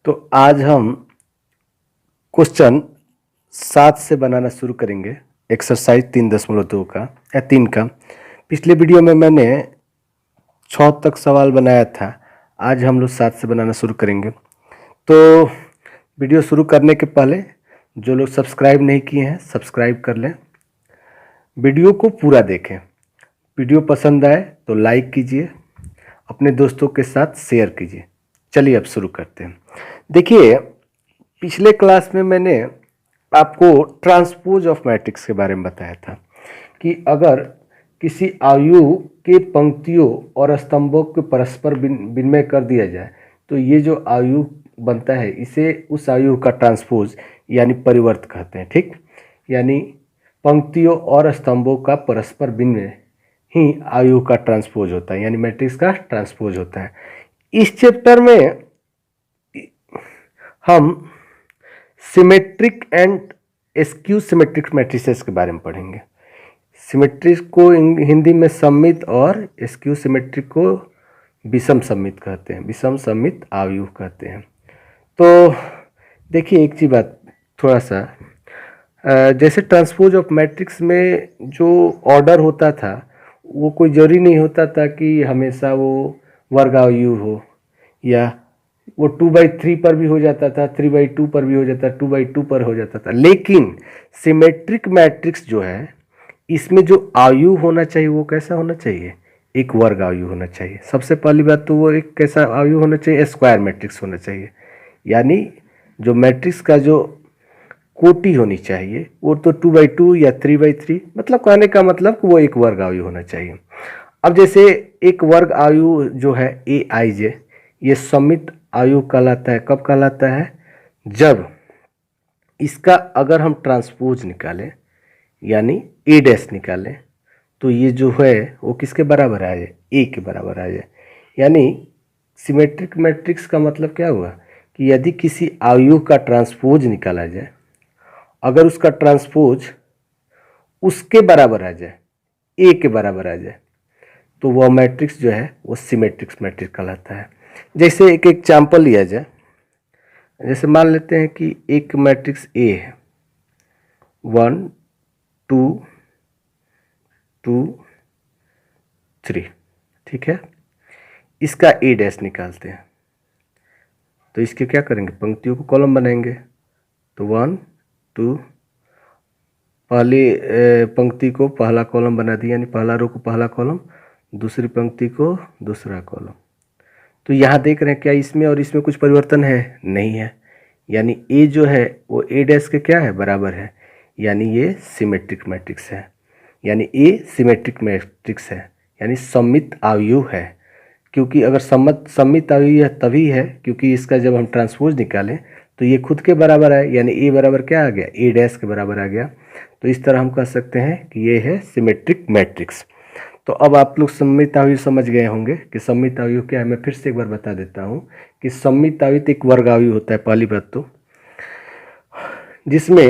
तो आज हम क्वेश्चन 7 से बनाना शुरू करेंगे। एक्सरसाइज 3.2 का या 3 का। पिछले वीडियो में मैंने 6 तक सवाल बनाया था। आज हम लोग 7 से बनाना शुरू करेंगे। तो वीडियो शुरू करने के पहले जो लोग सब्सक्राइब नहीं किए हैं सब्सक्राइब कर लें, वीडियो को पूरा देखें। वीडियो पसंद आए तो लाइक कीजिए, अपने दोस्तों के साथ शेयर कीजिए। चलिए अब शुरू करते हैं। देखिए, पिछले क्लास में मैंने आपको ट्रांसपोज ऑफ मैट्रिक्स के बारे में बताया था कि अगर किसी आयु के पंक्तियों और स्तंभों के परस्पर विनिमय कर दिया जाए तो ये जो आयु बनता है इसे उस आयु का ट्रांसपोज यानी परिवर्त कहते हैं। ठीक, यानी पंक्तियों और स्तंभों का परस्पर विनिमय ही आयु का ट्रांसपोज होता है, यानी मैट्रिक्स का ट्रांसपोज होता है। इस चैप्टर में हम symmetric and skew symmetric matrices के बारे में पढ़ेंगे। सिमेट्रिक को हिंदी में सममित और स्क्यू सिमेट्रिक को विषम सममित कहते हैं, विषम सममित आव्यूह कहते हैं। तो देखिए एक चीज बात थोड़ा सा, जैसे ट्रांसपोज ऑफ मैट्रिक्स में जो ऑर्डर होता था वो कोई जरूरी नहीं होता था कि हमेशा वो वर्ग आव्यूह हो, या वो 2/3 पर भी हो जाता था, 3/2 पर भी हो जाता था, 2/2 पर हो जाता था। लेकिन सिमेट्रिक मैट्रिक्स जो है इसमें जो आयु होना चाहिए वो कैसा होना चाहिए? एक वर्ग आयु होना चाहिए। सबसे पहली बात तो वो एक कैसा आयु होना चाहिए? स्क्वायर मैट्रिक्स होना चाहिए, यानी जो मैट्रिक्स का जो कोटि होनी चाहिए वो तो 2/2 या 3/3, मतलब कहने का मतलब वो एक वर्ग आयु होना चाहिए। अब जैसे एक वर्ग आयु जो है ए आई जे, ये सममित आयु कहलाता है। कब कहलाता है? जब इसका अगर हम ट्रांसपोज निकालें यानी ए डैश निकालें तो ये जो है वो किसके बराबर आ जाए? ए के बराबर आ जाए। यानी सिमेट्रिक मैट्रिक्स का मतलब क्या हुआ कि यदि किसी आयु का ट्रांसपोज निकाला जाए, अगर उसका ट्रांसपोज उसके बराबर आ जाए, ए के बराबर आ जाए, तो वह मैट्रिक्स जो है वो सिमेट्रिक मैट्रिक्स कहलाता है। जैसे एक एग्जाम्पल लिया जाए, जैसे मान लेते हैं कि एक मैट्रिक्स ए है, 1 2 2 3, ठीक है। इसका ए डैश निकालते हैं तो इसके क्या करेंगे? पंक्तियों को कॉलम बनाएंगे। तो 1 2, पहली पंक्ति को पहला कॉलम बना दिया, यानी पहला रो को पहला कॉलम, दूसरी पंक्ति को दूसरा कॉलम। तो यहाँ देख रहे हैं क्या इसमें और इसमें कुछ परिवर्तन है? नहीं है। यानी ए जो है वो ए डैश के क्या है? बराबर है, यानी ये सिमेट्रिक मैट्रिक्स है। यानी ए सिमेट्रिक मैट्रिक्स है, यानी सममित आव्यूह है। क्योंकि अगर सममित आव्यूह तभी है क्योंकि इसका जब हम ट्रांसपोज निकालें तो ये खुद के बराबर है, यानी ए बराबर क्या आ गया? ए डैश के बराबर आ गया। तो इस तरह हम कह सकते हैं कि ये है सिमेट्रिक मैट्रिक्स। तो अब आप लोग सममित आव्यूह समझ गए होंगे कि सममित आव्यूह क्या है। मैं फिर से एक बार बता देता हूँ कि सममित आव्यूह एक वर्ग आव्यूह होता है, पहली बात तो, जिसमें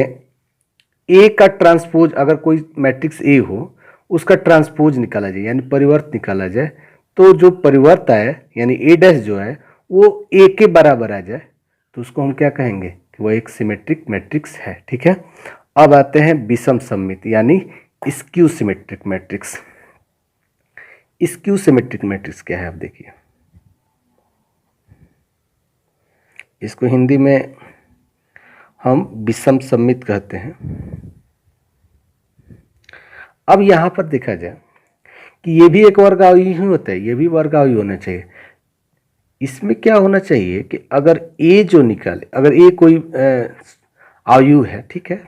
ए का ट्रांसपोज, अगर कोई मैट्रिक्स ए हो उसका ट्रांसपोज निकाला जाए यानी परिवर्त निकाला जाए, तो जो परिवर्त आए यानी ए डैश जो है वो ए के बराबर आ जाए तो उसको हम क्या कहेंगे कि वो एक सिमेट्रिक मैट्रिक्स है। ठीक है। अब आते हैं विषम सममित यानी skew symmetric matrix. Skew symmetric matrix क्या है? आप देखिए, इसको हिंदी में हम विषम सममित कहते हैं। अब यहाँ पर देखा जाए कि ये भी एक वर्ग आयु ही होता है, ये भी वर्ग आयु होना चाहिए। इसमें क्या होना चाहिए कि अगर ए जो निकाले, अगर ए कोई आयु है, ठीक है,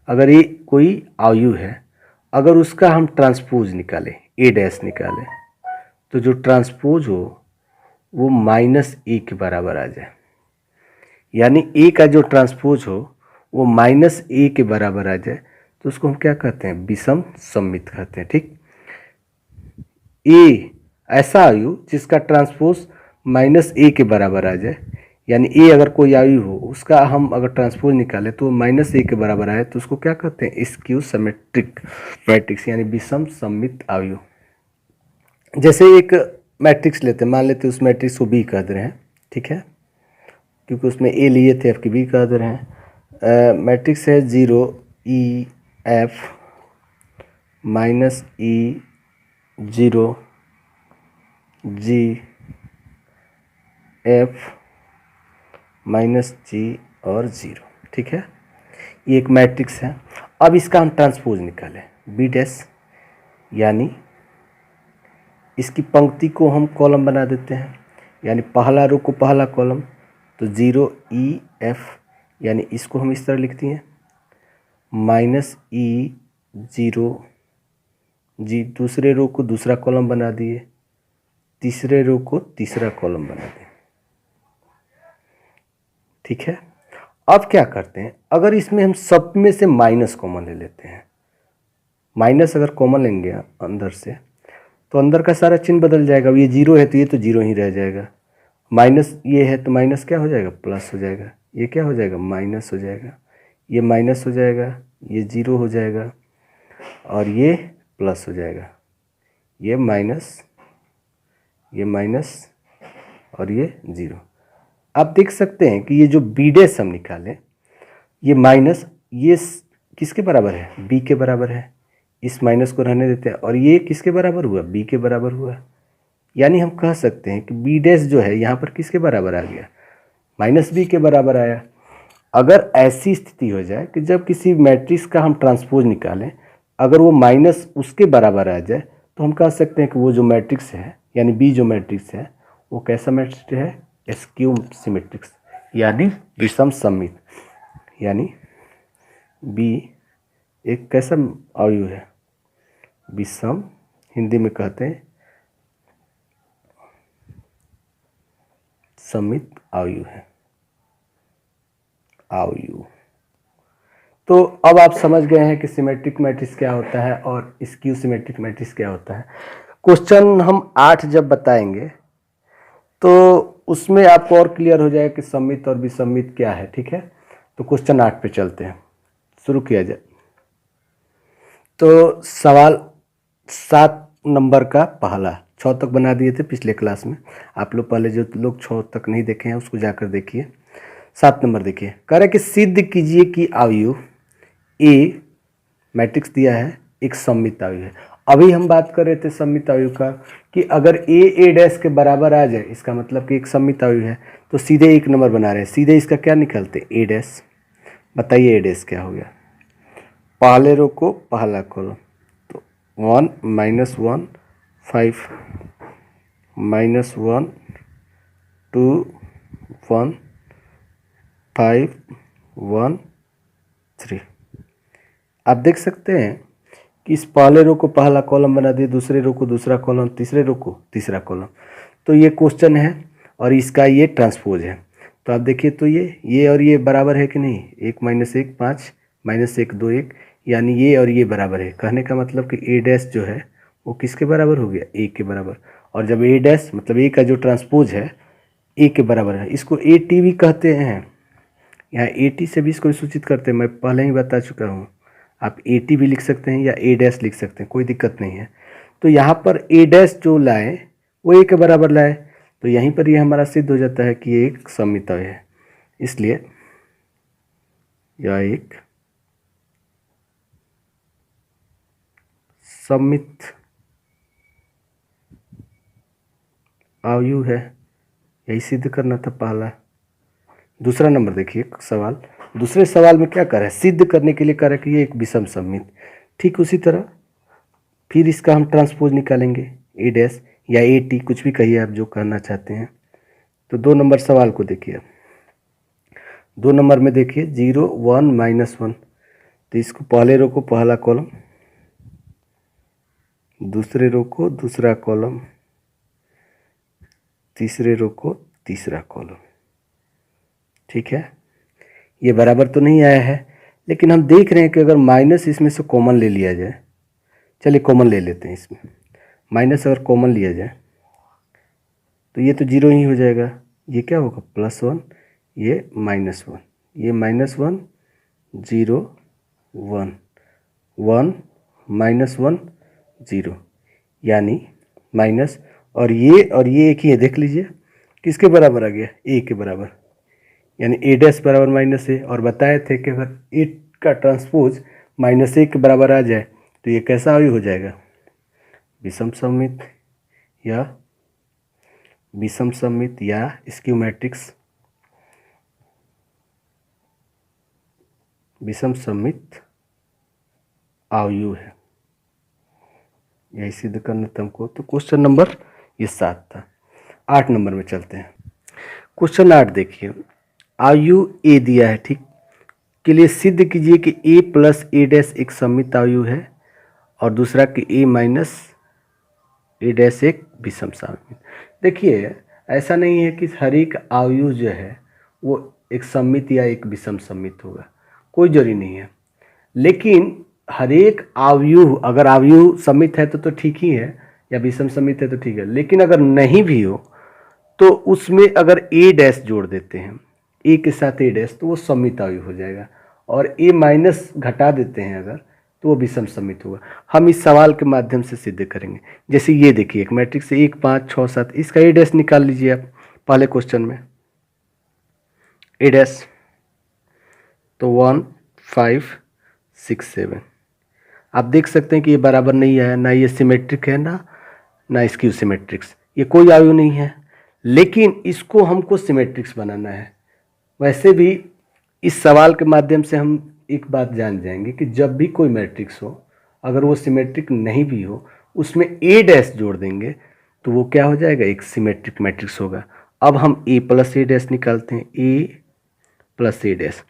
अगर ए कोई आयु है, अगर उसका हम ट्रांसपोज निकाले, ए डैश निकाले, तो जो ट्रांसपोज हो वो माइनस ए के बराबर आ जाए। यानी ए का जो ट्रांसपोज हो वो माइनस ए के बराबर आ जाए तो उसको हम क्या कहते हैं? विषम सममित कहते हैं। ठीक, ए ऐसा आयु जिसका ट्रांसपोज माइनस ए के बराबर आ जाए, यानी ए अगर कोई आयु हो उसका हम अगर ट्रांसपोज निकालें तो माइनस ए के बराबर आए तो उसको क्या कहते हैं? स्क्यू सिमेट्रिक मैट्रिक्स यानी विषम सममित आयु। जैसे एक मैट्रिक्स लेते हैं, मान लेते हैं उस मैट्रिक्स को बी कह दे रहे हैं, ठीक है। क्योंकि उसमें ए लिए थे, अब की बी कर दे रहे हैं। मैट्रिक्स है 0 E F minus E 0 G F minus G और 0, ठीक है। ये एक मैट्रिक्स है। अब इसका हम ट्रांसपोज निकालें बी डैश, यानी इसकी पंक्ति को हम कॉलम बना देते हैं, यानी पहला रो को पहला कॉलम, तो 0 E F, यानी इसको हम इस तरह लिखते हैं माइनस E 0 G, दूसरे रो को दूसरा कॉलम बना दिए, तीसरे रो को तीसरा कॉलम बना दिए, ठीक है। अब क्या करते हैं, अगर इसमें हम सब में से माइनस कॉमन ले लेते हैं, माइनस अगर कॉमन लेंगे अंदर से तो अंदर का सारा चिन्ह बदल जाएगा। ये 0 है तो ये तो 0 ही रह जाएगा, माइनस ये है तो माइनस क्या हो जाएगा, प्लस हो जाएगा, ये क्या हो जाएगा, माइनस हो जाएगा, ये माइनस हो जाएगा, ये 0 हो जाएगा और ये प्लस हो जाएगा, ये माइनस और ये 0। आप देख सकते हैं कि ये जो बी डैश हम निकालें, ये माइनस ये किसके बराबर है, बी के बराबर है, इस माइनस को रहने देते हैं, और ये किसके बराबर हुआ, बी के बराबर हुआ। यानी हम कह सकते हैं कि बी डैश जो है यहाँ पर किसके बराबर आ गया, माइनस बी के बराबर आया। अगर ऐसी स्थिति हो जाए कि जब किसी मैट्रिक्स का हम ट्रांसपोज निकालें, अगर वो माइनस उसके बराबर आ जाए, तो हम कह सकते हैं कि वो जो मैट्रिक्स है, यानी बी जो मैट्रिक्स है, वो कैसा मैट्रिक्स है, स्क्यू सिमेट्रिक्स, यानी विषम सममित। यानी बी एक कैसा अवयव है, विषम, हिंदी में कहते हैं सममित अवयव है, अवयव। तो अब आप समझ गए हैं कि सिमेट्रिक मैट्रिक्स क्या होता है और स्क्यू सिमेट्रिक मैट्रिक्स क्या होता है। क्वेश्चन हम 8 जब बताएंगे तो उसमें आपको और क्लियर हो जाएगा कि सममित और विसम्मित क्या है, ठीक है। तो क्वेश्चन 8 पे चलते हैं, शुरू किया जाए। तो सवाल 7 नंबर का पहला, 6 तक बना दिए थे पिछले क्लास में, आप लोग पहले जो लोग 6 तक नहीं देखे हैं उसको जाकर देखिए। 7 नंबर देखिए, कह रहा है कि सिद्ध कीजिए कि अवयव ए, मैट्रिक्स दिया है, एक सममित अवयव है। अभी हम बात कर रहे थे सममित अवयव का कि अगर ए डैश के बराबर आ जाए, इसका मतलब कि एक सममित अवयव है, तो सीधे 1 नंबर बना रहे हैं, सीधे इसका क्या निकलते, ए डैश। बताइए ए डैश क्या हो गया, पहले रो को पहला कॉलम, तो 1 -1 5 -1 2 1 5 1 3। आप देख सकते हैं कि इस पहले रो को पहला कॉलम बना दिए, दूसरे रो को दूसरा कॉलम, तीसरे रो को तीसरा कॉलम। तो ये क्वेश्चन है और इसका ये ट्रांसपोज है। तो आप देखिए, तो ये और ये बराबर है कि नहीं, 1 - 1 5 -1 2 1, यानी ये और ये बराबर है। कहने का मतलब कि ए डैश जो है वो किसके बराबर हो गया, ए के बराबर। और जब ए डैश मतलब ए का जो ट्रांसपोज है ए के बराबर है, इसको ए टी भी कहते हैं, यहाँ ए टी से भी इसको सूचित करते हैं, मैं पहले ही बता चुका हूँ। आप ए टी भी लिख सकते हैं या ए डैश लिख सकते हैं, कोई दिक्कत नहीं है। तो यहाँ पर ए डैश जो लाए वो ए के बराबर लाए, तो यहीं पर ये हमारा सिद्ध हो जाता है कि ये एक सममित अवयव है, इसलिए यह एक सममित अवयव है। यही सिद्ध करना था पहला। दूसरा नंबर देखिए सवाल, दूसरे सवाल में क्या कर रहा है, सिद्ध करने के लिए कर रहा है कि ये एक विषम सममित। ठीक उसी तरह फिर इसका हम ट्रांसपोज निकालेंगे, ए डैश या ए टी, कुछ भी कहिए आप जो कहना चाहते हैं। तो 2 नंबर सवाल को देखिए, 2 नंबर में देखिए 0 1 -1, तो इसको पहले रो को पहला कॉलम, दूसरे रो को दूसरा कॉलम, तीसरे रो को तीसरा कॉलम, ठीक है। ये बराबर तो नहीं आया है, लेकिन हम देख रहे हैं कि अगर माइनस इसमें से कॉमन ले लिया जाए, चलिए कॉमन ले लेते हैं इसमें, माइनस अगर कॉमन लिया जाए तो ये तो 0 ही हो जाएगा, ये क्या होगा +1, ये -1, ये -1 0 1 1 -1 0, यानी माइनस, और ये एक ही है, देख लीजिए किसके बराबर आ गया, ए के बराबर, यानी ए डैश बराबर माइनस ए, और बताए थे कि अगर ए का ट्रांसपोज माइनस ए के बराबर आ जाए तो ये कैसा अवयव हो जाएगा, विषम सममित या स्क्यू मैट्रिक्स, विषम सममित अवयव है। यही सिद्ध करना था हमको। तो क्वेश्चन नंबर ये 7 था। 8 नंबर में चलते हैं। क्वेश्चन 8 देखिए, अवयव ए दिया है, ठीक, के लिए सिद्ध कीजिए कि ए प्लस ए डैश एक सममित अवयव है और दूसरा कि ए माइनस ए डैश एक विषम सममित। देखिए ऐसा नहीं है कि हर एक अवयव जो है वो एक सममित या एक विषम सममित होगा, कोई जरूरी नहीं है। लेकिन हर एक अवयव, अगर अवयव सममित है तो ठीक ही है, या विषम सममित है तो ठीक है। लेकिन अगर नहीं भी हो तो उसमें अगर ए डैश जोड़ देते हैं, ए के साथ ए डैश, तो वो सममित अवयव हो जाएगा। और ए माइनस घटा देते हैं अगर, तो वो विषम सममित होगा। हम इस सवाल के माध्यम से सिद्ध करेंगे। जैसे ये देखिए, एक मैट्रिक्स 1 5 6 7, इसका ए डैश निकाल लीजिए आप पहले क्वेश्चन में। ए डैश तो 1 5 6 7, आप देख सकते हैं कि ये बराबर नहीं आया, ना ये सिमेट्रिक है ना स्क्यू सिमेट्रिक्स, ये कोई अवयव नहीं है। लेकिन इसको हमको सिमेट्रिक्स बनाना है। वैसे भी इस सवाल के माध्यम से हम एक बात जान जाएंगे कि जब भी कोई मैट्रिक्स हो, अगर वो सिमेट्रिक नहीं भी हो, उसमें ए डैश जोड़ देंगे तो वो क्या हो जाएगा, एक सिमेट्रिक मैट्रिक्स होगा। अब हम ए प्लस ए डैश निकालते हैं। ए प्लस ए डैश,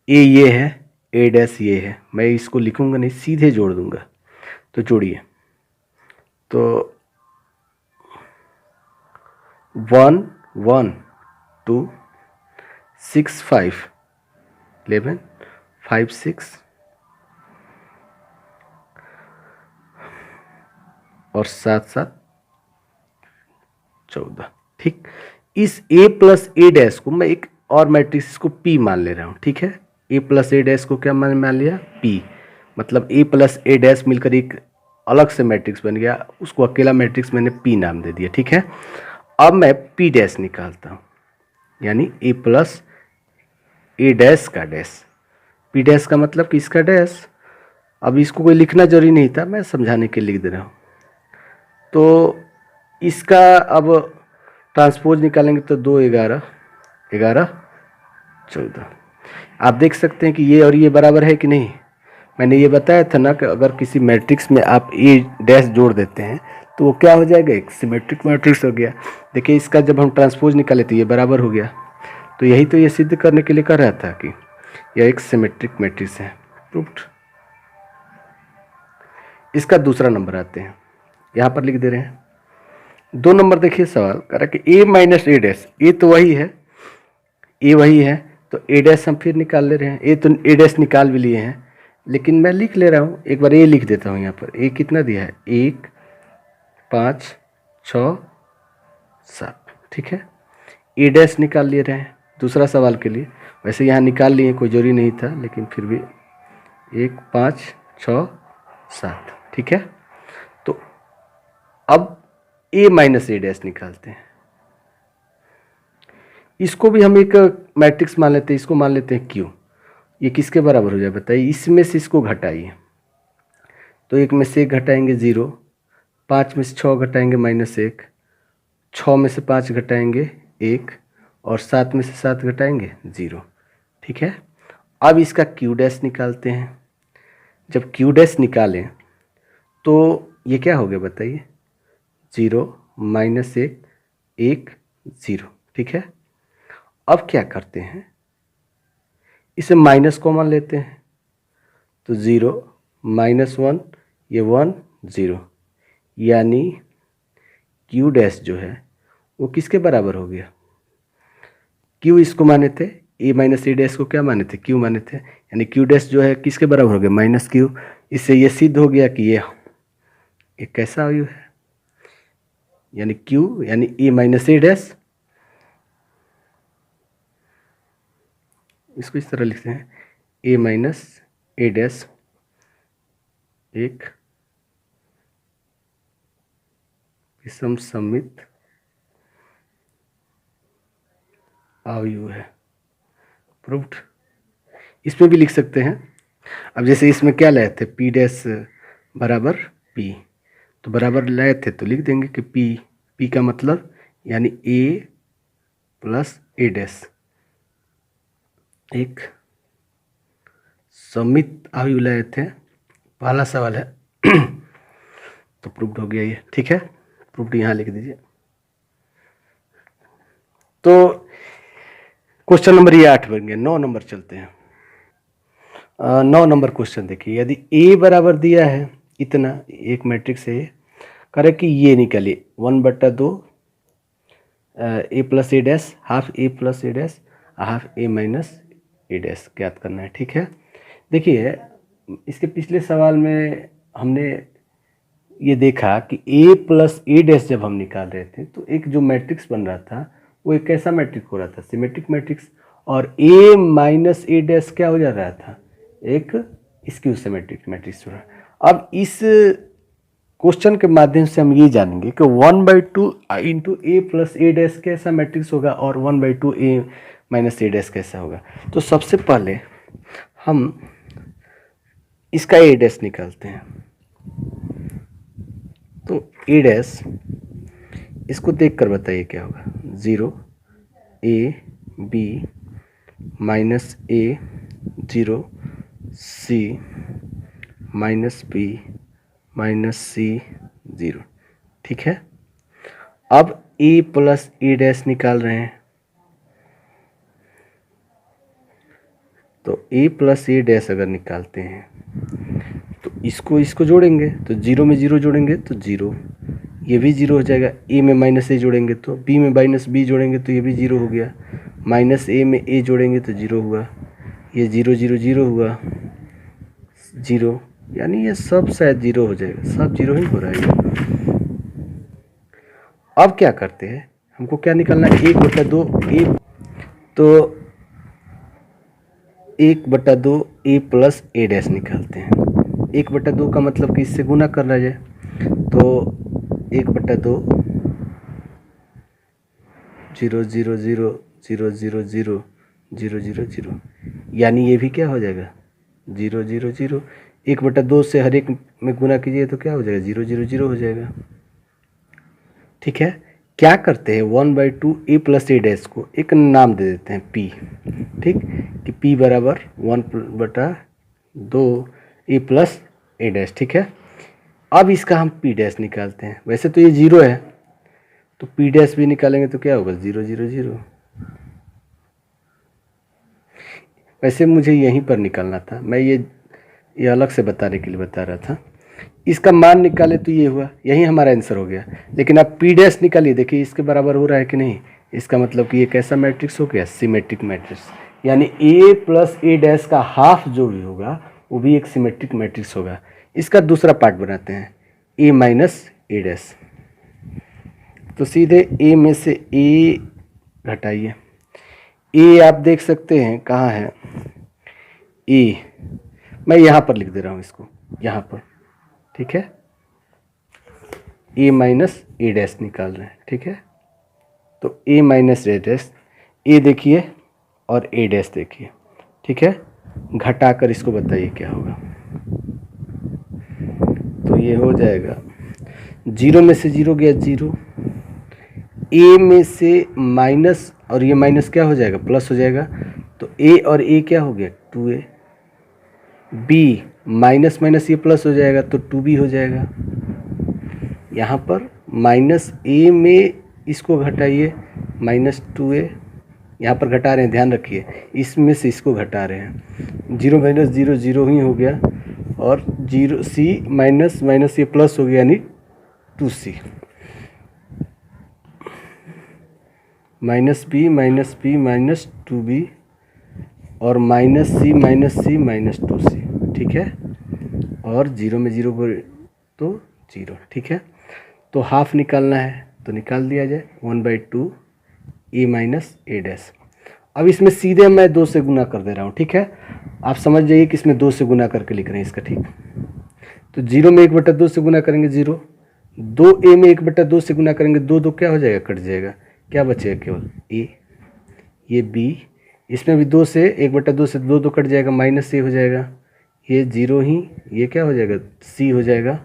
ए ये है, ए डैश ये है। मैं इसको लिखूंगा नहीं, सीधे जोड़ दूंगा। तो जोड़िए, तो 1 1 2 6 5 11 5 6 और 7 7 14, ठीक। इस a प्लस ए डैश को मैं एक और मैट्रिक्स को p मान ले रहा हूँ, ठीक है। a प्लस ए डैश को क्या मान लिया, p, मतलब a प्लस ए डैश मिलकर एक अलग से मैट्रिक्स बन गया, उसको अकेला मैट्रिक्स मैंने p नाम दे दिया, ठीक है। अब मैं p डैश निकालता हूँ, यानी a प्लस ए डैश का डैश, p डैश का मतलब कि इसका डैश। अब इसको कोई लिखना जरूरी नहीं था, मैं समझाने के लिए लिख दे रहा हूँ। तो इसका अब ट्रांसपोज निकालेंगे तो 2 11 11 14। आप देख सकते हैं कि ये और ये बराबर है कि नहीं। मैंने ये बताया था ना कि अगर किसी मैट्रिक्स में आप ए डैश जोड़ देते हैं तो वो क्या हो जाएगा, एक सिमेट्रिक मैट्रिक्स हो गया। देखिए इसका जब हम ट्रांसपोज निकाले तो ये बराबर हो गया। तो यही तो ये सिद्ध करने के लिए कर रहा था कि यह एक सिमेट्रिक मैट्रिक्स है। प्रूव्ड। इसका दूसरा नंबर आते हैं, यहाँ पर लिख दे रहे हैं। 2 नंबर देखिए, सवाल कह रहा है कि ए माइनस ए डैश, ए तो वही है, ए वही है, तो ए डैश हम फिर निकाल ले रहे हैं। ए तो ए डैश निकाल भी लिए हैं, लेकिन मैं लिख ले रहा हूँ, एक बार ए लिख देता हूँ यहाँ पर। ए कितना दिया है, 1 5 6 7, ठीक है। ए डैश निकाल ले रहे हैं दूसरा सवाल के लिए। वैसे यहाँ निकाल लिए, कोई जरूरी नहीं था, लेकिन फिर भी 1 5 6 7, ठीक है। तो अब ए माइनस ए डैश निकालते हैं। इसको भी हम एक मैट्रिक्स मान लेते हैं, इसको मान लेते हैं क्यू। ये किसके बराबर हो जाए बताइए, इसमें से इसको घटाइए। तो 1 में से 1 घटाएंगे 0, 5 में से 6 घटाएंगे -1, 6 में से 5 घटाएंगे 1, और 7 में से 7 घटाएंगे 0, ठीक है। अब इसका क्यू डैश निकालते हैं। जब क्यू डैश निकालें तो ये क्या हो गया बताइए, 0 -1 1 0, ठीक है। अब क्या करते हैं, इसे माइनस कॉमन लेते हैं, तो 0 -1, ये 1 0, यानी क्यू डैश जो है वो किसके बराबर हो गया, क्यू इसको माने थे, ए माइनस ए डैश को क्या माने थे, क्यू माने थे, यानी क्यू डैश जो है किसके बराबर हो गया, माइनस क्यू। इससे ये सिद्ध हो गया कि ये कैसा अवयव है, यानी क्यू यानी ए माइनस ए डैश। इसको इस तरह लिखते हैं, ए माइनस ए डैश एक विषम सममित अवयव है। प्रूव्ड। इसमें भी लिख सकते हैं। अब जैसे इसमें क्या लाए थे, पी डैश बराबर पी, तो बराबर लाए थे तो लिख देंगे कि पी का मतलब यानी ए प्लस ए डैश एक सममित आयु लाए थे, पहला सवाल है तो प्रूव्ड हो गया ये, ठीक है। प्रूव्ड यहाँ लिख दीजिए। तो क्वेश्चन नंबर ये 8 बन गया। 9 नंबर चलते हैं। 9 नंबर क्वेश्चन देखिए, यदि ए बराबर दिया है इतना, एक मैट्रिक्स है, करे कि ये निकालिए 1/2 ए प्लस ए डैश, हाफ ए प्लस ए डैश, हाफ ए माइनस ए डैश ज्ञात करना है, ठीक है। देखिए इसके पिछले सवाल में हमने ये देखा कि ए प्लस ए डैश जब हम निकाल रहे थे तो एक जो मैट्रिक्स बन रहा था वो एक कैसा मैट्रिक्स हो रहा था, सिमेट्रिक मैट्रिक्स, और ए माइनस ए डैश क्या हो जा रहा था, एक स्क्यू सिमेट्रिक मैट्रिक्स हो रहा। अब इस क्वेश्चन के माध्यम से हम ये जानेंगे कि 1/2 इंटू ए प्लस ए डैश कैसा मैट्रिक्स होगा और 1/2 ए माइनस ए डैश कैसा होगा। तो सबसे पहले हम इसका ए डैश निकालते हैं। तो ए डैश, इसको देखकर बताइए क्या होगा, 0 A B minus A 0 C minus B minus C 0, ठीक है। अब ए प्लस ए डैश निकाल रहे हैं, तो ए प्लस ए डैश अगर निकालते हैं तो इसको जोड़ेंगे, तो 0 में 0 जोड़ेंगे तो 0, ये भी 0 हो जाएगा। ए में माइनस ए जोड़ेंगे तो बी में माइनस बी जोड़ेंगे तो ये भी 0 हो गया। माइनस ए में ए जोड़ेंगे तो 0 हुआ, ये 0 0 0 हुआ 0, यानी ये सब शायद 0 हो जाएगा, सब 0 ही हो रहा है। अब क्या करते हैं, हमको क्या निकालना है, 1/2 ए, तो 1/2 ए प्लस ए डैश निकालते हैं। 1/2 का मतलब कि इससे गुना कर रहा जाए, तो 1/2 0 0 0 0 0 0 0 0 0, यानी ये भी क्या हो जाएगा 0 0 0। 1/2 से हर एक में गुना कीजिए तो क्या हो जाएगा 0 0 0 हो जाएगा, ठीक है। क्या करते हैं 1/2 ए प्लस ए डैश को एक नाम दे देते हैं पी, ठीक, कि पी बराबर 1/2 ए प्लस ए डैश, ठीक है। अब इसका हम पी डैश निकालते हैं। वैसे तो ये 0 है तो पी डैश भी निकालेंगे तो क्या होगा 0 0 0। वैसे मुझे यहीं पर निकालना था, मैं ये अलग से बताने के लिए बता रहा था। इसका मान निकाले तो ये हुआ, यही हमारा आंसर हो गया। लेकिन अब पी डैश निकालिए, देखिए इसके बराबर हो रहा है कि नहीं। इसका मतलब कि ये कैसा मैट्रिक्स हो गया, सिमेट्रिक मैट्रिक्स, यानी ए प्लस ए डैश का हाफ जो भी होगा वो भी एक सिमेट्रिक मैट्रिक्स होगा। इसका दूसरा पार्ट बनाते हैं, ए माइनस ए डैश। तो सीधे ए में से ए घटाइए। ए आप देख सकते हैं कहाँ है, ए मैं यहाँ पर लिख दे रहा हूँ इसको, यहाँ पर, ठीक है। ए माइनस ए डैश निकाल रहे हैं, ठीक है। तो ए माइनस ए डैश, ए देखिए और ए डैश देखिए, ठीक है। घटाकर इसको बताइए क्या होगा। तो ये हो जाएगा 0 में से 0 गया 0, ए में से माइनस, और ये माइनस क्या हो जाएगा प्लस हो जाएगा, तो ए और ए क्या हो गया 2a, बी माइनस माइनस ये प्लस हो जाएगा तो 2b हो जाएगा। यहाँ पर माइनस ए में इसको घटाइए -2a, यहाँ पर घटा रहे हैं, ध्यान रखिए, इसमें से इसको घटा रहे हैं, 0 माइनस 0 0 ही हो गया, और 0 c माइनस माइनस ये प्लस हो गया यानी 2c, -b माइनस 2b और -c माइनस 2c, ठीक है। और 0 में 0 तो 0, ठीक है। तो हाफ निकालना है तो निकाल दिया जाए, 1/2 ए माइनस ए डैश। अब इसमें सीधे मैं 2 से गुना कर दे रहा हूँ, ठीक है। आप समझ जाइए कि इसमें 2 से गुना करके लिख रहे हैं इसका, ठीक। तो 0 में 1/2 से गुना करेंगे 0, 2a में 1/2 से गुना करेंगे 2 2 क्या हो जाएगा, कट जाएगा, क्या बचेगा केवल a, ये b, इसमें भी 2 से 1/2 से 2 कट जाएगा, माइनस ए हो जाएगा, ये 0 ही, ये क्या हो जाएगा सी हो जाएगा,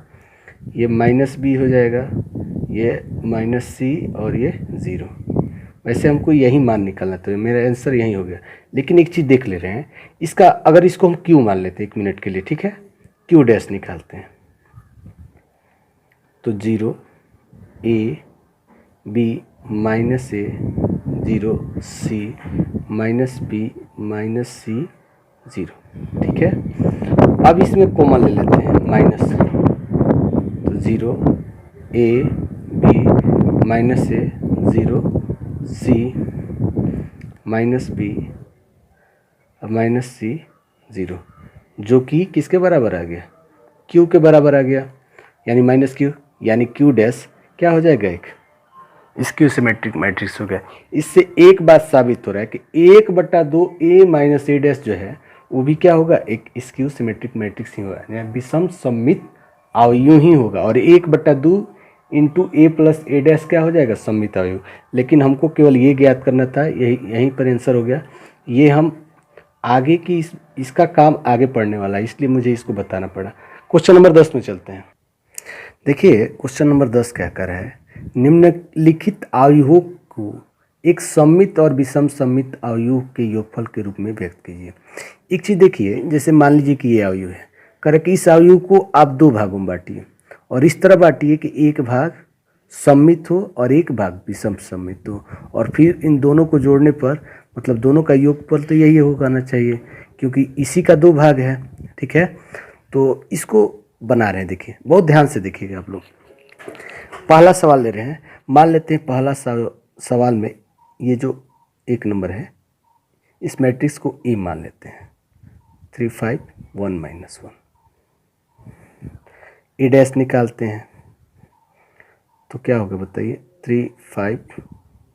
ये माइनस बी हो जाएगा, ये माइनस सी और ये 0। वैसे हमको यही मान निकालना था, मेरा आंसर यही हो गया। लेकिन एक चीज़ देख ले रहे हैं इसका, अगर इसको हम क्यू मान लेते हैं 1 मिनट के लिए, ठीक है, क्यू डैश निकालते हैं तो 0 A B minus A 0 C minus B minus C 0, ठीक है। अब इसमें कॉमन ले लेते हैं माइनस, तो 0 A B minus A 0 C minus B minus C 0, जो कि किसके बराबर आ गया, क्यू के बराबर आ गया, यानी माइनस क्यू, यानी क्यू डैश क्या हो जाएगा, एक स्क्यू सिमेट्रिक मैट्रिक्स हो गया। इससे एक बात साबित हो रहा है कि 1/2 ए माइनस ए डैश जो है वो भी क्या होगा, एक स्क्यू सिमेट्रिक मैट्रिक्स ही होगा, यानी विषम सममित अवयव ही होगा। और 1/2 इंटू ए प्लस ए डैश क्या हो जाएगा, सममित अवयव। लेकिन हमको केवल ये ज्ञात करना था, यहीं पर आंसर हो गया। ये हम आगे की इसका काम आगे पढ़ने वाला है, इसलिए मुझे इसको बताना पड़ा। क्वेश्चन नंबर 10 में चलते हैं। देखिए क्वेश्चन नंबर 10 क्या कर रहा है, निम्नलिखित अवयवों को एक सममित और विषम सममित अवयव के योगफल के रूप में व्यक्त कीजिए। एक चीज़ देखिए, जैसे मान लीजिए कि ये अवयव है, करे कि इस अवयव को आप 2 भागों में बांटिए और इस तरह बांटिए कि एक भाग सममित हो और एक भाग विषम सममित हो, और फिर इन दोनों को जोड़ने पर मतलब दोनों का योगफल तो यही होना चाहिए, क्योंकि इसी का 2 भाग है, ठीक है। तो इसको बना रहे हैं, देखिए बहुत ध्यान से देखिएगा आप लोग। पहला सवाल ले रहे हैं, मान लेते हैं पहला सवाल में ये जो 1 नंबर है, इस मैट्रिक्स को ए मान लेते हैं, 3 5 1 -1। ए डैश निकालते हैं तो क्या होगा बताइए, 3 5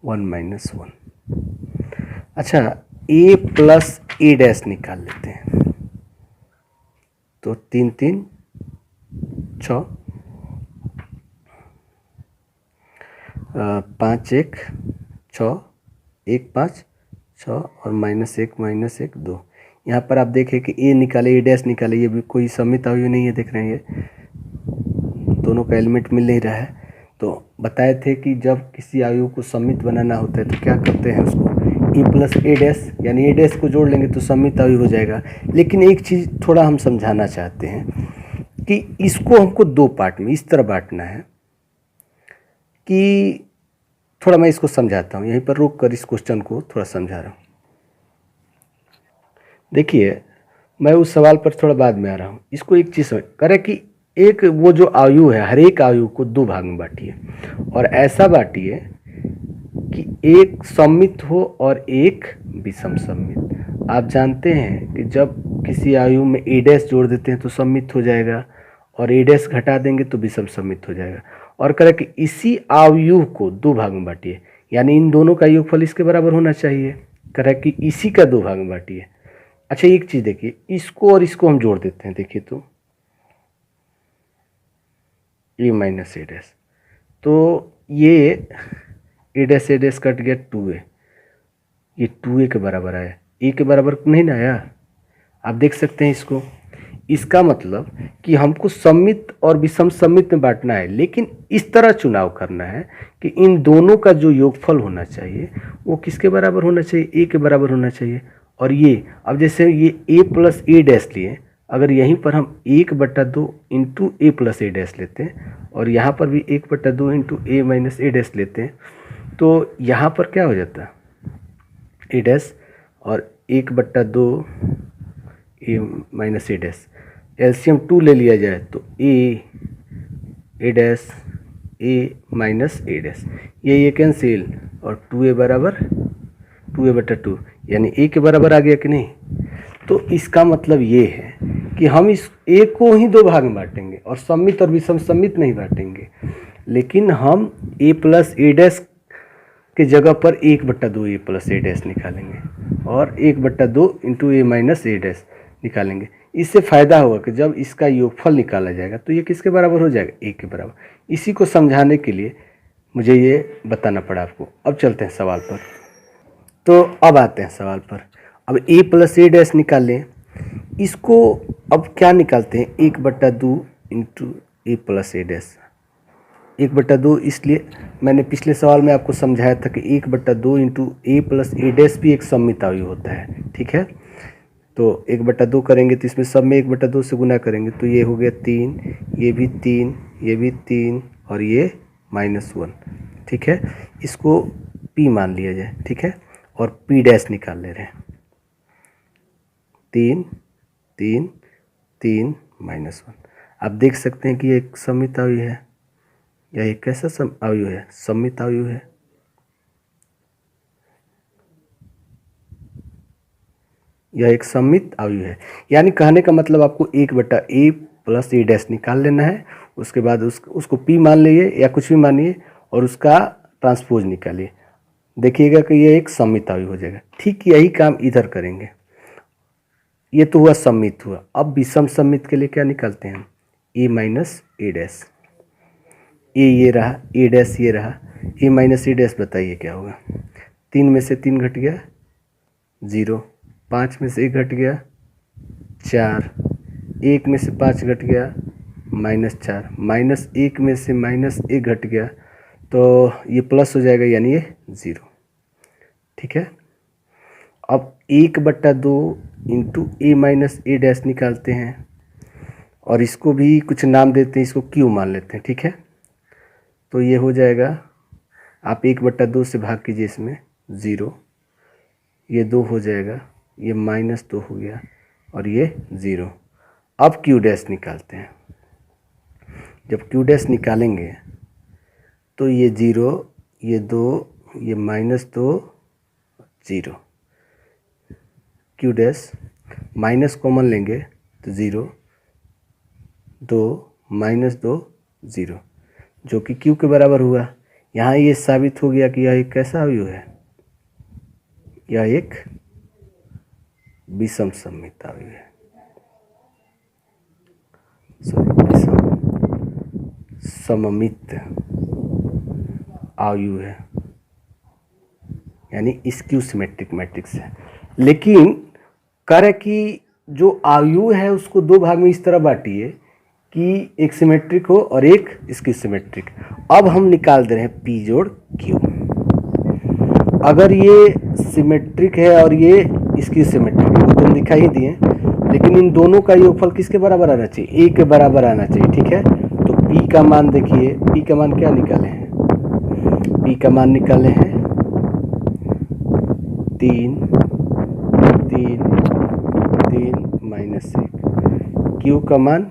1 -1। अच्छा, ए प्लस ए डैश निकाल लेते हैं तो 3 3 6 5 1 6 1 5 6 और -1 2। यहाँ पर आप देखें कि ए निकाले, ए डैश निकाले, ये भी कोई सममित अवयव नहीं है, देख रहे हैं ये दोनों का एलिमेंट मिल नहीं रहा है। तो बताए थे कि जब किसी अवयव को सममित बनाना होता है तो क्या करते हैं, उसको ए प्लस ए डैश, यानी ए डैश को जोड़ लेंगे तो सममित अवयव हो जाएगा। लेकिन एक चीज़ थोड़ा हम समझाना चाहते हैं कि इसको हमको 2 पार्ट में इस तरह बांटना है कि थोड़ा मैं इसको समझाता हूँ, यहीं पर रोक कर इस क्वेश्चन को थोड़ा समझा रहा हूँ। देखिए मैं उस सवाल पर थोड़ा बाद में आ रहा हूँ। इसको एक चीज़ समझ करे कि एक वो जो अवयव है, हर एक अवयव को 2 भाग में बांटिए और ऐसा बांटिए कि एक सममित हो और एक विषम सममित। आप जानते हैं कि जब किसी अवयव में ए डैश जोड़ देते हैं तो सममित हो जाएगा और ए डैश घटा देंगे तो विषम सममित हो जाएगा। और करें कि इसी अवयव को 2 भाग में बांटिए, यानी इन दोनों का योगफल इसके बराबर होना चाहिए। करें कि इसी का 2 भाग में बांटिए। अच्छा एक चीज़ देखिए, इसको और इसको हम जोड़ देते हैं, देखिए तो ए माइनस ए डैश, तो ये ए डैश कट गया 2a, ये 2a के बराबर आया, ए के बराबर नहीं ना आया। आप देख सकते हैं इसको, इसका मतलब कि हमको सममित और विषम सममित में बांटना है, लेकिन इस तरह चुनाव करना है कि इन दोनों का जो योगफल होना चाहिए वो किसके बराबर होना चाहिए, ए के बराबर होना चाहिए। और ये अब जैसे ये ए प्लस ए डैश लिए, अगर यहीं पर हम 1/2 इंटू ए प्लस ए डैश लेते हैं और यहाँ पर भी 1/2 इंटू ए माइनस ए डैश लेते हैं, तो यहाँ पर क्या हो जाता है, ए डैश और 1/2 ए माइनस ए डैश, एलसीएम 2 ले लिया जाए तो ए डैश ए माइनस ए डैश, ये कैंसिल और 2a बराबर 2a/2, यानी ए के बराबर आ गया कि नहीं। तो इसका मतलब ये है कि हम इस ए को ही 2 भाग में बांटेंगे और सममित और विषम सममित नहीं बांटेंगे, लेकिन हम ए प्लस ए डैश के जगह पर 1/2 ए प्लस ए डैश निकालेंगे और 1/2 इंटू ए माइनस ए डैश निकालेंगे। इससे फ़ायदा होगा कि जब इसका योगफल निकाला जाएगा तो ये किसके बराबर हो जाएगा, ए के बराबर। इसी को समझाने के लिए मुझे ये बताना पड़ा आपको। अब चलते हैं सवाल पर। तो अब आते हैं सवाल पर। अब a प्लस ए डैश निकाल लें, इसको अब क्या निकालते हैं, 1/2 इंटू ए प्लस ए डैश। 1/2 इसलिए मैंने पिछले सवाल में आपको समझाया था कि 1/2 इंटू ए प्लस ए डैश भी एक सममित अवयव होता है, ठीक है। तो 1/2 करेंगे तो इसमें सब में 1/2 से गुना करेंगे तो ये हो गया 3, ये भी 3, ये भी 3 और ये -1, ठीक है। इसको p मान लिया जाए, ठीक है, और p डैश निकाल ले रहे हैं। 3 3 3 -1। आप देख सकते हैं कि एक सममित अवयव है। यह एक कैसा अवयव है, सममित अवयव है। यह एक सममित अवयव है, यानी कहने का मतलब आपको 1/a प्लस ए डैश निकाल लेना है। उसके बाद उसको p मान लीजिए या कुछ भी मानिए और उसका ट्रांसपोज निकालिए, देखिएगा कि यह एक सममित अवयव हो जाएगा। ठीक यही काम इधर करेंगे। ये तो हुआ सममित हुआ। अब विषम सममित के लिए क्या निकालते हैं, a माइनस ए डैश। ए ये रहा, ए डैश ये रहा, a माइनस ए डैश बताइए क्या होगा। 3 में से 3 घट गया 0, 5 में से 1 घट गया 4, 1 में से 5 घट गया -4, -1 में से -1 घट गया तो ये प्लस हो जाएगा, यानी ये 0, ठीक है। अब 1/2 इंटू ए माइनस ए डैश निकालते हैं और इसको भी कुछ नाम देते हैं, इसको क्यू मान लेते हैं, ठीक है। तो ये हो जाएगा, आप 1/2 से भाग कीजिए, इसमें 0, ये 2 हो जाएगा, ये -2 हो गया और ये 0। अब क्यू डैश निकालते हैं। जब क्यू डैश निकालेंगे तो ये 0, ये 2, ये -2, 0। क्यू डैश माइनस कॉमन लेंगे तो 0, 2 -2 0, जो कि क्यू के बराबर हुआ। यहाँ ये साबित हो गया कि यह एक कैसा अवयव है, यह एक विषम सममित अवयव है। सममित अवयव है, यानी स्क्यू सिमेट्रिक मैट्रिक्स है। लेकिन कह रहे कि जो अवयव है उसको दो भाग में इस तरह बांटिए कि एक सिमेट्रिक हो और एक स्क्यू सिमेट्रिक। अब हम निकाल दे रहे हैं p जोड़ q। अगर ये सिमेट्रिक है और ये स्क्यू सिमेट्रिक है, वो तो हम दिखाई ही दिए, लेकिन इन दोनों का योगफल किसके बराबर आना चाहिए, a के बराबर आना चाहिए, ठीक है। तो p का मान देखिए, p का मान क्या निकाले हैं, p का मान निकाले हैं 3 3 3 -1। q का मान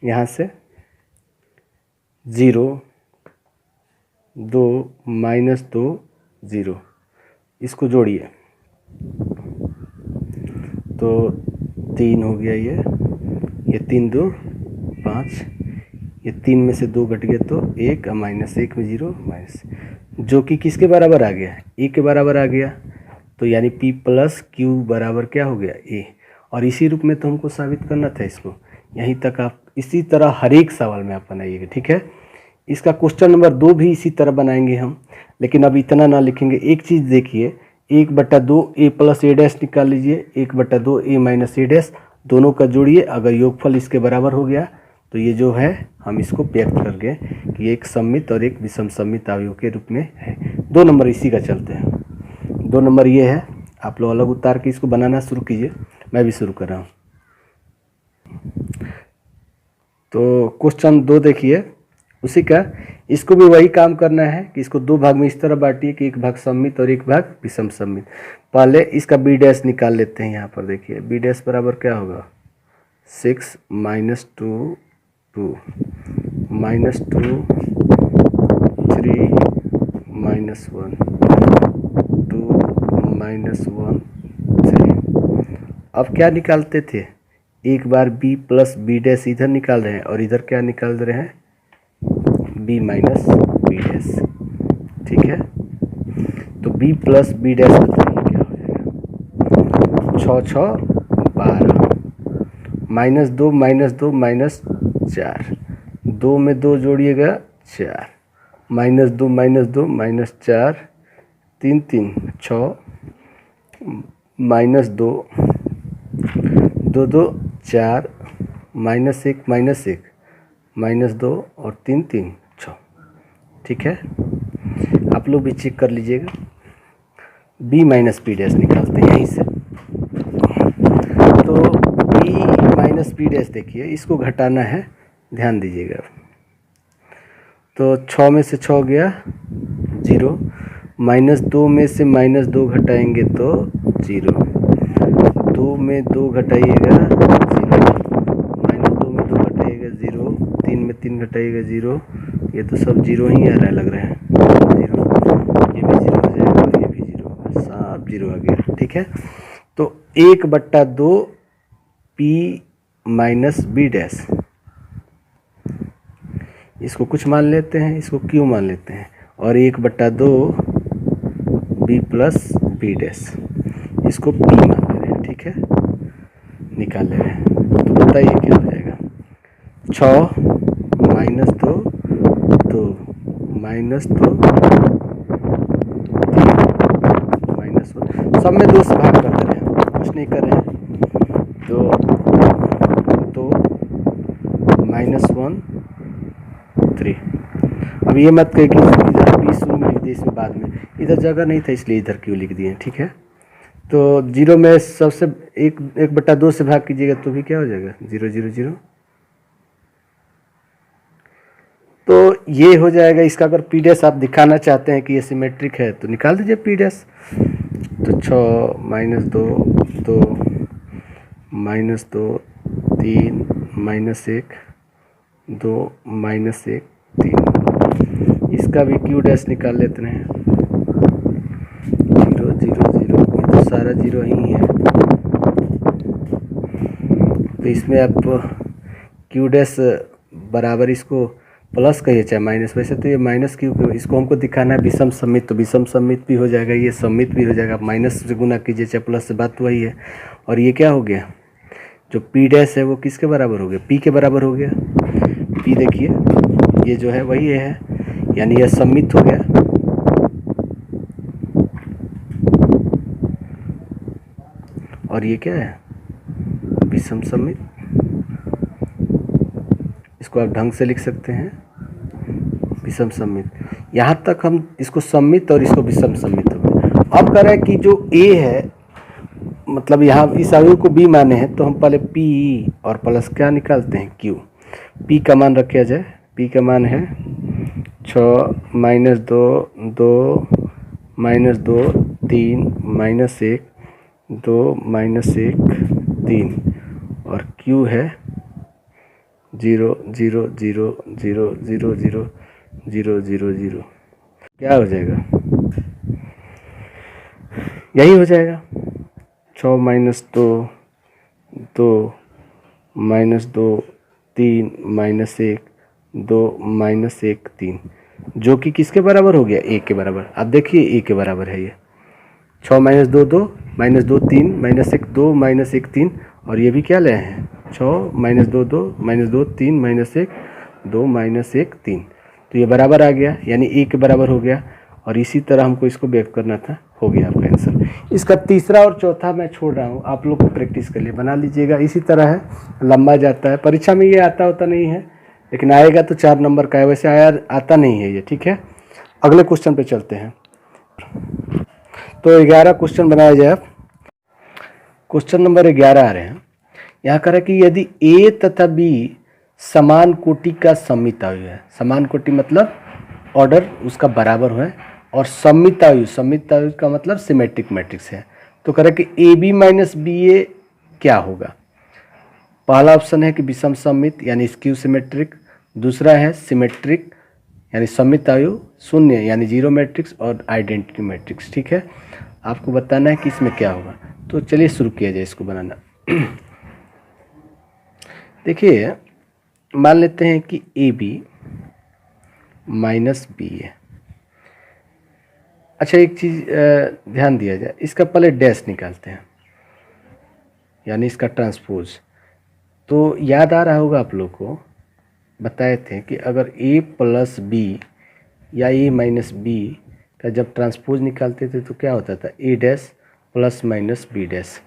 यहाँ से 0 2 -2 0, इसको जोड़िए तो 3 हो गया, ये 3 2 5, ये 3 में से 2 घट गया तो 1 -1 में 0 माइनस, जो कि किसके बराबर आ गया, ए के बराबर आ गया। तो यानी p प्लस क्यू बराबर क्या हो गया, ए। और इसी रूप में तो हमको साबित करना था इसको। यहीं तक आप इसी तरह हर एक सवाल में आप बनाइएगा, ठीक है। इसका क्वेश्चन नंबर 2 भी इसी तरह बनाएंगे हम, लेकिन अब इतना ना लिखेंगे। एक चीज़ देखिए, 1/2 a प्लस ए डैश निकाल लीजिए, 1/2 a माइनस ए डैश, दोनों का जोड़िए। अगर योगफल इसके बराबर हो गया तो ये जो है हम इसको व्यक्त कर गए कि एक सममित और एक विषम सममित अवयव के रूप में है। 2 नंबर इसी का चलते हैं। 2 नंबर ये है, आप लोग अलग उतार के इसको बनाना शुरू कीजिए, मैं भी शुरू कर रहा हूँ। तो क्वेश्चन 2 देखिए, उसी का, इसको भी वही काम करना है कि इसको 2 भाग में इस तरह बांटिए कि एक भाग सममित और एक भाग विषम सममित। पहले इसका b डैश निकाल लेते हैं। यहाँ पर देखिए b डैश बराबर क्या होगा, 6 -2 2 -2 3 -1 2 -1 3। अब क्या निकालते थे, एक बार b प्लस b डैश इधर निकाल रहे हैं और इधर क्या निकाल रहे हैं, b माइनस b डैश, ठीक है। तो b प्लस b डैश बताइए क्या हो जाएगा, 6 6 12, -2 -2 -4, 2 में 2 जोड़िएगा 4, -2 -2 -4, 3 3 6, माइनस 2, 2 2 4, -1 -1, -2 और 3 3 6। ठीक है, आप लोग भी चेक कर लीजिएगा। b माइनस पी डैश निकालते हैं यहीं से। तो b माइनस पी डैश देखिए, इसको घटाना है, ध्यान दीजिएगा। तो 6 में से 6 गया 0, -2 में से -2 घटाएंगे तो 0, 2 में 2 घटाइएगा 0, -2 में 2 घटाइएगा 0, 3 में 3 घटाइएगा 0। ये तो सब 0 ही आ रहा है, लग रहा है 0, ये भी 0 हो जाएगा और ये भी 0, सब 0 आ गया। ठीक है, तो 1/2 p माइनस बी डैश, इसको कुछ मान लेते हैं, इसको q मान लेते हैं, और 1/2 b प्लस बी डैश, इसको p मान ले रहे हैं। ठीक है, निकाल ले रहे हैं। तो बताइए क्या हो जाएगा। 6 -2 2 -2 3 -1, सब में 2 से भाग कर दे रहे हैं, कुछ नहीं कर रहे हैं। तो -1 3। अब ये मत कहिए कि इधर 20 शुरू में लिख दिए, इसमें बाद में, इधर जगह नहीं था इसलिए इधर क्यों लिख दिए। ठीक है, तो 0 में सबसे 1/2 से भाग कीजिएगा तो भी क्या हो जाएगा, 0 0 0। तो ये हो जाएगा इसका। अगर पी डैश आप दिखाना चाहते हैं कि ये सिमेट्रिक है तो निकाल दीजिए पी डैश। तो 6 -2 2 -2 3 -1 2 -1 3। इसका भी क्यू डैश निकाल लेते हैं। 0 0 0, ये तो सारा 0 ही है। तो इसमें आप क्यू डैश बराबर, इसको प्लस कहिए चाहे माइनस, वैसे तो ये माइनस क्यू, इसको हमको दिखाना है विषम सममित, तो विषम सममित भी हो जाएगा, ये सममित भी हो जाएगा। आप माइनस से गुना कीजिए चाहे प्लस से, बात वही है। और ये क्या हो गया, जो पी डैश है वो किसके बराबर हो गया, पी के बराबर हो गया। पी देखिए ये जो है वही है, यानी यह सममित हो गया। और ये क्या है, विषम सममित। इसको आप ढंग से लिख सकते हैं, विषम सममित। यहाँ तक हम इसको सममित और इसको विषम सममित हो गए। अब कह रहे हैं कि जो A है, मतलब यहाँ इस अवयव को B माने हैं, तो हम पहले P और प्लस क्या निकालते हैं, Q। P का मान रखा जाए, P का मान है 6 -2 2 -2 3 -1 2 -1 3, और Q है 0 0 0 0 0 0 0 0 0। क्या हो जाएगा, यही हो जाएगा। 6 -2 2 -2 3 -1 2 -1 3, जो कि किसके बराबर हो गया, a के बराबर। आप देखिए a के बराबर है ये। 6 -2 2 -2 3 -1 2 -1 3, और ये भी क्या ले हैं, 6 -2 2 -2 3 -1 2 -1 3। तो ये बराबर आ गया, यानी a के बराबर हो गया। और इसी तरह हमको इसको व्यक्त करना था, हो गया आपका आंसर। इसका तीसरा और चौथा मैं छोड़ रहा हूँ, आप लोग को प्रैक्टिस के लिए बना लीजिएगा। इसी तरह है, लंबा जाता है, परीक्षा में ये आता होता नहीं है, लेकिन आएगा तो 4 नंबर का है, वैसे आता नहीं है ये। ठीक है, अगले क्वेश्चन पे चलते हैं। तो 11 क्वेश्चन बनाया जाए। क्वेश्चन नंबर 11 आ रहे हैं। यहाँ कह रहा है कि यदि A तथा B समान कोटि का सममित अवयव है, समान कोटि मतलब ऑर्डर उसका बराबर है, और सममित अवयव का मतलब सिमेट्रिक मैट्रिक्स है, तो कह रहा है कि AB माइनस BA क्या होगा। पहला ऑप्शन है कि विषम सममित यानी स्क्यू सिमेट्रिक, दूसरा है सिमेट्रिक यानी सममित अवयव, शून्य यानी जीरो मैट्रिक्स, और आइडेंटिटी मैट्रिक्स। ठीक है, आपको बताना है कि इसमें क्या होगा। तो चलिए शुरू किया जाए इसको बनाना। देखिए, मान लेते हैं कि AB माइनस BA। अच्छा, एक चीज़ ध्यान दिया जाए, इसका पहले डैश निकालते हैं, यानी इसका ट्रांसपोज। तो याद आ रहा होगा आप लोग को, बताए थे कि अगर A प्लस B या A माइनस B का जब ट्रांसपोज निकालते थे तो क्या होता था, A dash plus minus B dash.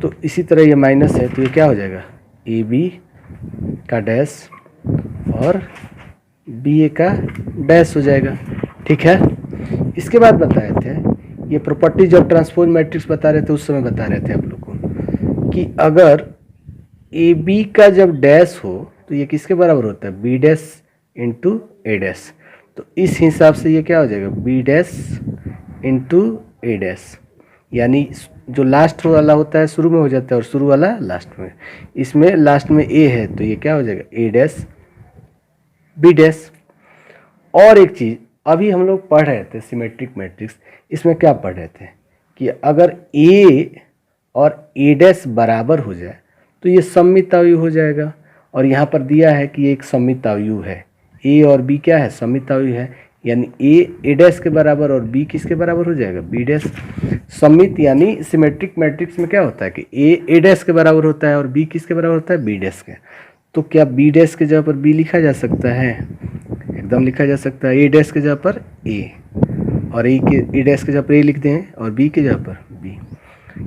तो इसी तरह ये माइनस है तो ये क्या हो जाएगा, ए बी का डैश और बी ए का डैश हो जाएगा। ठीक है, इसके बाद बताए थे ये प्रॉपर्टी जब ट्रांसपोज मैट्रिक्स बता रहे थे उस समय बता रहे थे आप लोग को कि अगर ए बी का जब डैश हो तो ये किसके बराबर होता है, बी डैश इंटू ए डैश। तो इस हिसाब से ये क्या हो जाएगा, बी डैश इंटू ए डैश, यानी जो लास्ट वाला होता है शुरू में हो जाता है और शुरू वाला लास्ट में। इसमें लास्ट में ए है तो ये क्या हो जाएगा, ए डैश बी डैश। और एक चीज़ अभी हम लोग पढ़ रहे थे सिमेट्रिक मैट्रिक्स, इसमें क्या पढ़ रहे थे कि अगर ए और ए डैश बराबर हो जाए तो ये सममित अवयव हो जाएगा। और यहाँ पर दिया है कि ये एक सममित अवयव है, ए और बी क्या है, सममित अवयव है, यानी ए डैश के बराबर और बी किसके बराबर हो जाएगा, बी डैश। सममित यानी सिमेट्रिक मैट्रिक्स में क्या होता है कि ए डैश के बराबर होता है और बी किसके बराबर होता है, बी डैश के। तो क्या बी डैश के जगह पर बी लिखा जा सकता है, एकदम लिखा जा सकता है। ए डैश के जगह पर ए और ए डैश के जगह पर ए लिखते हैं और बी के जगह पर बी।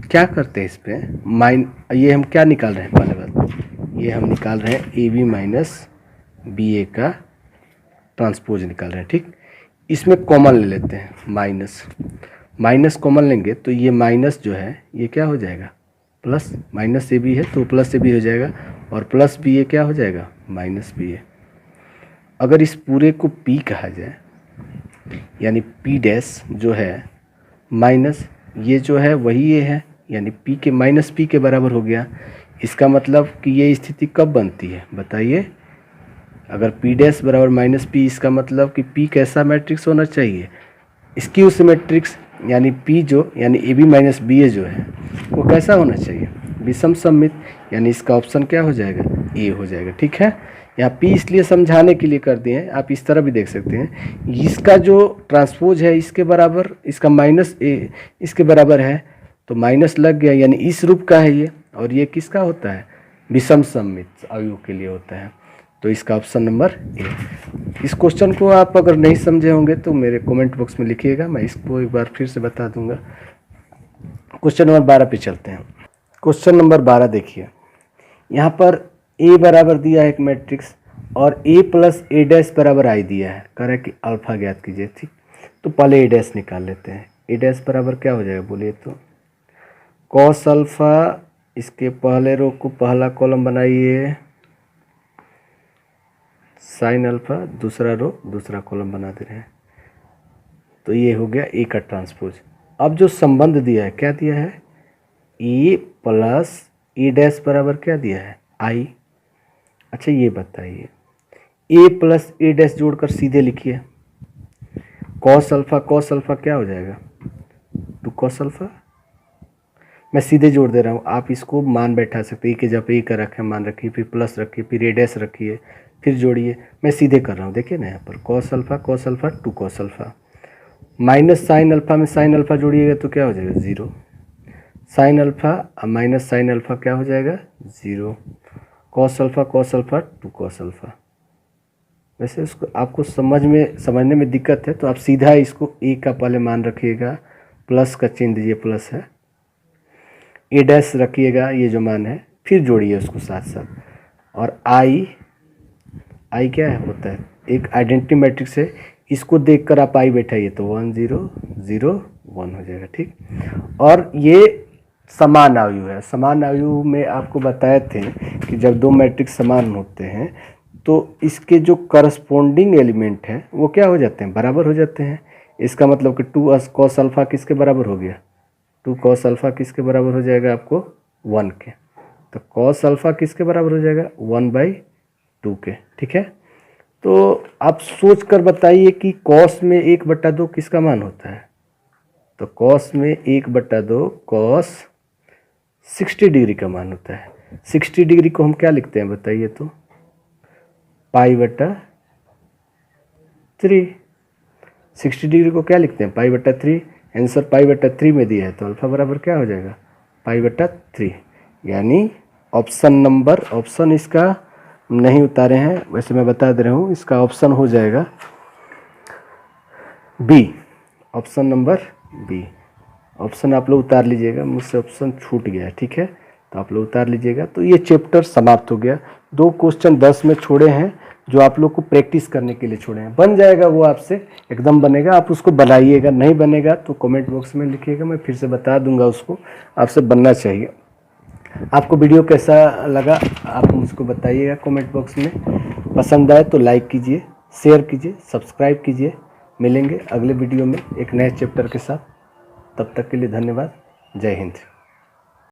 क्या करते हैं इस पर ये हम क्या निकाल रहे हैं, पहले बात ये हम निकाल रहे हैं ए बी माइनस बी ए का ट्रांसपोज निकाल रहे हैं। ठीक, इसमें कॉमन ले लेते हैं, माइनस कॉमन लेंगे तो ये माइनस जो है ये क्या हो जाएगा, प्लस, माइनस ए बी है तो प्लस ए बी हो जाएगा और प्लस बी ए क्या हो जाएगा, माइनस बी ए। अगर इस पूरे को पी कहा जाए यानी पी डैश जो है माइनस ये जो है वही ये है, यानी पी के माइनस पी के बराबर हो गया। इसका मतलब कि ये स्थिति कब बनती है बताइए, अगर पी डैश बराबर माइनस पी, इसका मतलब कि पी कैसा मैट्रिक्स होना चाहिए, स्क्यू सिमेट्रिक्स, यानी पी जो यानी ए बी माइनस बी ए जो है वो कैसा होना चाहिए, विषम सममित, यानी इसका ऑप्शन क्या हो जाएगा, ए हो जाएगा। ठीक है, यहाँ पी इसलिए समझाने के लिए कर दिए हैं, आप इस तरह भी देख सकते हैं, इसका जो ट्रांसपोज है इसके बराबर, इसका माइनस ए इसके बराबर है तो माइनस लग गया, यानी इस रूप का है ये, और ये किसका होता है, विषम सममित अवयव के लिए होता है। तो इसका ऑप्शन नंबर ए। इस क्वेश्चन को आप अगर नहीं समझे होंगे तो मेरे कमेंट बॉक्स में लिखिएगा, मैं इसको एक बार फिर से बता दूंगा। क्वेश्चन नंबर 12 पे चलते हैं। क्वेश्चन नंबर 12 देखिए, यहाँ पर ए बराबर दिया है एक मैट्रिक्स और ए प्लस ए डैश बराबर आई दिया है, कह रहा है कि अल्फा ज्ञात कीजिए। ठीक, तो पहले ए डैश निकाल लेते हैं। ए डैश बराबर क्या हो जाएगा बोलिए तो, कॉस अल्फा, इसके पहले रो को पहला कॉलम बनाइए, साइन अल्फा दूसरा रो दूसरा कॉलम बना दे रहे हैं, तो ये हो गया ए का ट्रांसपोज। अब जो संबंध दिया है क्या दिया है, ए प्लस ए डैश बराबर क्या दिया है, आई। अच्छा ये बताइए, ए प्लस ए डैश जोड़कर सीधे लिखिए, कॉस अल्फा क्या हो जाएगा, टू कॉस अल्फा। मैं सीधे जोड़ दे रहा हूँ, आप इसको मान बैठा सकते हैं, ए के जब ए का रखें मान रखिए, फिर प्लस रखिए, फिर ए डैश रखिए, फिर जोड़िए। मैं सीधे कर रहा हूँ, देखिए ना यहाँ पर cos alpha two cos alpha, minus sine alpha में साइन अल्फा जोड़िएगा तो क्या हो जाएगा, zero. Sine alpha minus sine alpha क्या हो जाएगा, zero. Cos alpha two cos alpha. वैसे उसको आपको समझने में दिक्कत है तो आप सीधा इसको ए का पहले मान रखिएगा, प्लस का चिन्ह दीजिए, प्लस है, ए डैश रखिएगा ये जो मान है, फिर जोड़िए उसको साथ साथ। और आई क्या है होता है, एक आइडेंटिटी मैट्रिक्स है, इसको देखकर आप आई बैठाइए तो 1 0 0 1 हो जाएगा। ठीक, और ये समान अवयव है। समान अवयव में आपको बताए थे कि जब दो मैट्रिक्स समान होते हैं तो इसके जो करस्पॉन्डिंग एलिमेंट हैं वो क्या हो जाते हैं, बराबर हो जाते हैं। इसका मतलब कि 2 कॉस अल्फा किसके बराबर हो गया, 2 कॉस अल्फा किसके बराबर हो जाएगा आपको 1 के, तो कॉस अल्फा किसके बराबर हो जाएगा 1/2 के। ठीक है, तो आप सोच कर बताइए कि कॉस में 1/2 किसका मान होता है, तो कॉस में 1/2 कॉस 60 डिग्री का मान होता है। 60 डिग्री को हम क्या लिखते हैं बताइए तो, π/3। 60 डिग्री को क्या लिखते हैं, π/3। आंसर π/3 में दिया है तो अल्फा बराबर क्या हो जाएगा, π/3। यानी ऑप्शन इसका नहीं उतारे हैं, वैसे मैं बता दे रहा हूँ, इसका ऑप्शन हो जाएगा B, option number B. Option आप लोग उतार लीजिएगा, मुझसे ऑप्शन छूट गया है, ठीक है, तो आप लोग उतार लीजिएगा। तो ये चैप्टर समाप्त हो गया। 2 क्वेश्चन 10 में छोड़े हैं जो आप लोग को प्रैक्टिस करने के लिए छोड़े हैं। बन जाएगा वो आपसे, एकदम बनेगा, आप उसको बनाइएगा। नहीं बनेगा तो कमेंट बॉक्स में लिखिएगा, मैं फिर से बता दूंगा उसको, आपसे बनना चाहिए। आपको वीडियो कैसा लगा आप मुझको बताइएगा कमेंट बॉक्स में। पसंद आए तो लाइक कीजिए, शेयर कीजिए, सब्सक्राइब कीजिए। मिलेंगे अगले वीडियो में एक नए चैप्टर के साथ। तब तक के लिए धन्यवाद। जय हिंद।